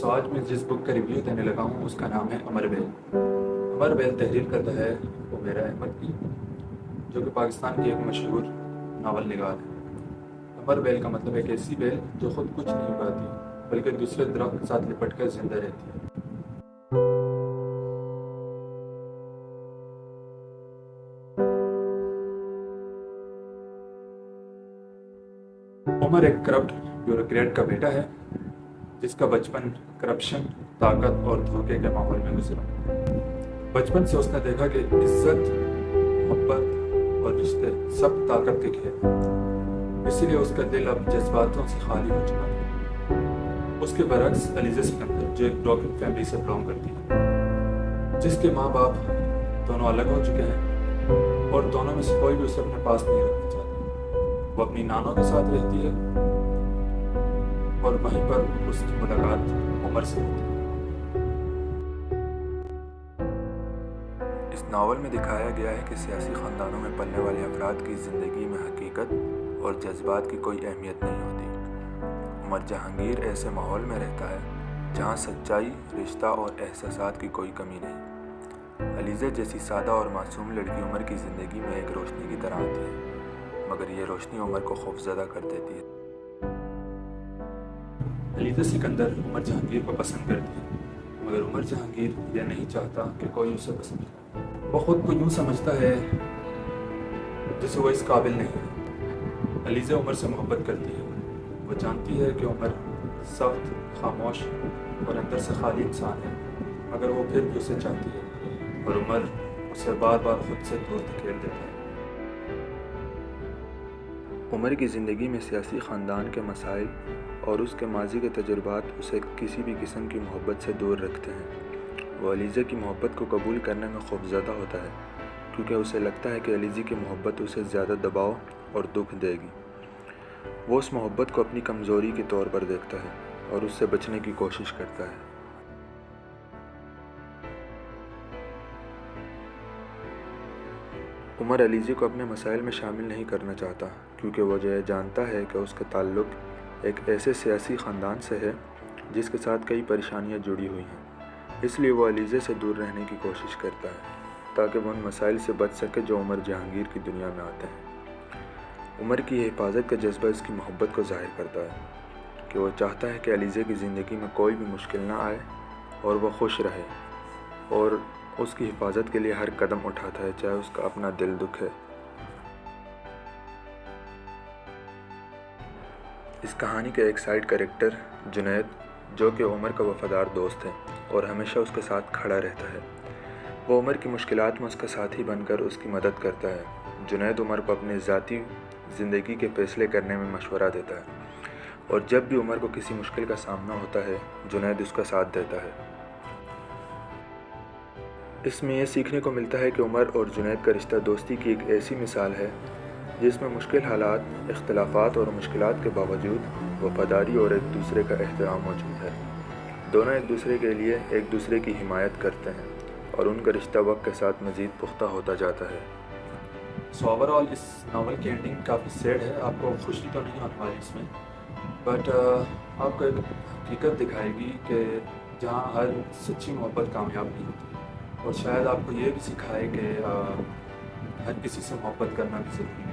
آج میں جس بک کا ریویو دینے لگا ہوں اس کا نام ہے امر بیل۔ امر بیل تحریر کرتا ہے عمیر احمد کی، جو کہ پاکستان کی ایک مشہور ناول نگار ہے۔ امر بیل کا مطلب ایک ایسی بیل جو خود کچھ نہیں اگاتی بلکہ دوسرے درخت کے ساتھ لپٹ کر زندہ رہتی ہے۔ عمر ایک کرپٹ بیوروکریٹ کا بیٹا ہے جس کا بچپن کرپشن، طاقت اور دھوکے کے ماحول میں گزرا۔ بچپن سے اس نے دیکھا کہ عزت، محبت اور رشتے سب طاقت کے کھیل ہیں، اسی لیے اس کا دل اب جذباتوں سے خالی ہو چکا تھا۔ اس کے برعکس علیزہ سکندر، جو ایک بروکن فیملی سے بلانگ کرتی ہے، جس کے ماں باپ دونوں الگ ہو چکے ہیں اور دونوں میں سے کوئی بھی اسے اپنے پاس نہیں رکھنا چاہتا، وہ اپنی نانوں کے ساتھ رہتی ہے اور وہیں پر اس کی ملاقات عمر سے ہوتی ہے۔ اس ناول میں دکھایا گیا ہے کہ سیاسی خاندانوں میں پلنے والے افراد کی زندگی میں حقیقت اور جذبات کی کوئی اہمیت نہیں ہوتی۔ عمر جہانگیر ایسے ماحول میں رہتا ہے جہاں سچائی، رشتہ اور احساسات کی کوئی کمی نہیں۔ علیزہ جیسی سادہ اور معصوم لڑکی عمر کی زندگی میں ایک روشنی کی طرح آتی ہے، مگر یہ روشنی عمر کو خوفزدہ کر دیتی ہے۔ علیزہ سکندر عمر جہانگیر کو پسند کرتی ہے، مگر عمر جہانگیر یہ نہیں چاہتا کہ کوئی اسے پسند کرے۔ وہ خود کو یوں سمجھتا ہے جیسے وہ اس قابل نہیں ہے۔ علیزہ عمر سے محبت کرتی ہے، وہ جانتی ہے کہ عمر سخت، خاموش اور اندر سے خالی انسان ہے، مگر وہ پھر بھی اسے چاہتی ہے اور عمر اسے بار بار خود سے دور دھکیل دیتا ہے۔ عمر کی زندگی میں سیاسی خاندان کے مسائل اور اس کے ماضی کے تجربات اسے کسی بھی قسم کی محبت سے دور رکھتے ہیں۔ وہ علیزہ کی محبت کو قبول کرنے میں خوفزدہ ہوتا ہے، کیونکہ اسے لگتا ہے کہ علیزہ کی محبت اسے زیادہ دباؤ اور دکھ دے گی۔ وہ اس محبت کو اپنی کمزوری کے طور پر دیکھتا ہے اور اس سے بچنے کی کوشش کرتا ہے۔ عمر علیزہ کو اپنے مسائل میں شامل نہیں کرنا چاہتا، کیونکہ وہ یہ جانتا ہے کہ اس کا تعلق ایک ایسے سیاسی خاندان سے ہے جس کے ساتھ کئی پریشانیاں جڑی ہوئی ہیں۔ اس لیے وہ علیزہ سے دور رہنے کی کوشش کرتا ہے تاکہ وہ ان مسائل سے بچ سکے جو عمر جہانگیر کی دنیا میں آتے ہیں۔ عمر کی یہ حفاظت کا جذبہ اس کی محبت کو ظاہر کرتا ہے کہ وہ چاہتا ہے کہ علیزہ کی زندگی میں کوئی بھی مشکل نہ آئے اور وہ خوش رہے، اور اس کی حفاظت کے لیے ہر قدم اٹھاتا ہے، چاہے اس کا اپنا دل دکھے۔ اس کہانی کا ایک سائیڈ کریکٹر جنید، جو کہ عمر کا وفادار دوست ہے اور ہمیشہ اس کے ساتھ کھڑا رہتا ہے، وہ عمر کی مشکلات میں اس کا ساتھی بن کر اس کی مدد کرتا ہے۔ جنید عمر کو اپنی ذاتی زندگی کے فیصلے کرنے میں مشورہ دیتا ہے، اور جب بھی عمر کو کسی مشکل کا سامنا ہوتا ہے، جنید اس کا ساتھ دیتا ہے۔ اس میں یہ سیکھنے کو ملتا ہے کہ عمر اور جنید کا رشتہ دوستی کی ایک ایسی مثال ہے جس میں مشکل حالات، اختلافات اور مشکلات کے باوجود وفاداری اور ایک دوسرے کا احترام موجود ہے۔ دونوں ایک دوسرے کے لیے ایک دوسرے کی حمایت کرتے ہیں اور ان کا رشتہ وقت کے ساتھ مزید پختہ ہوتا جاتا ہے۔ اوورآل اس ناول کی اینڈنگ کافی سیڈ ہے۔ آپ کو خوشی تو نہیں ہونے والی اس میں، بٹ آپ کو ایک حقیقت دکھائے گی کہ جہاں ہر سچی محبت کامیاب نہیں ہوتی، اور شاید آپ کو یہ بھی سکھائے کہ ہر کسی سے محبت کرنا بھی ضروری ہے۔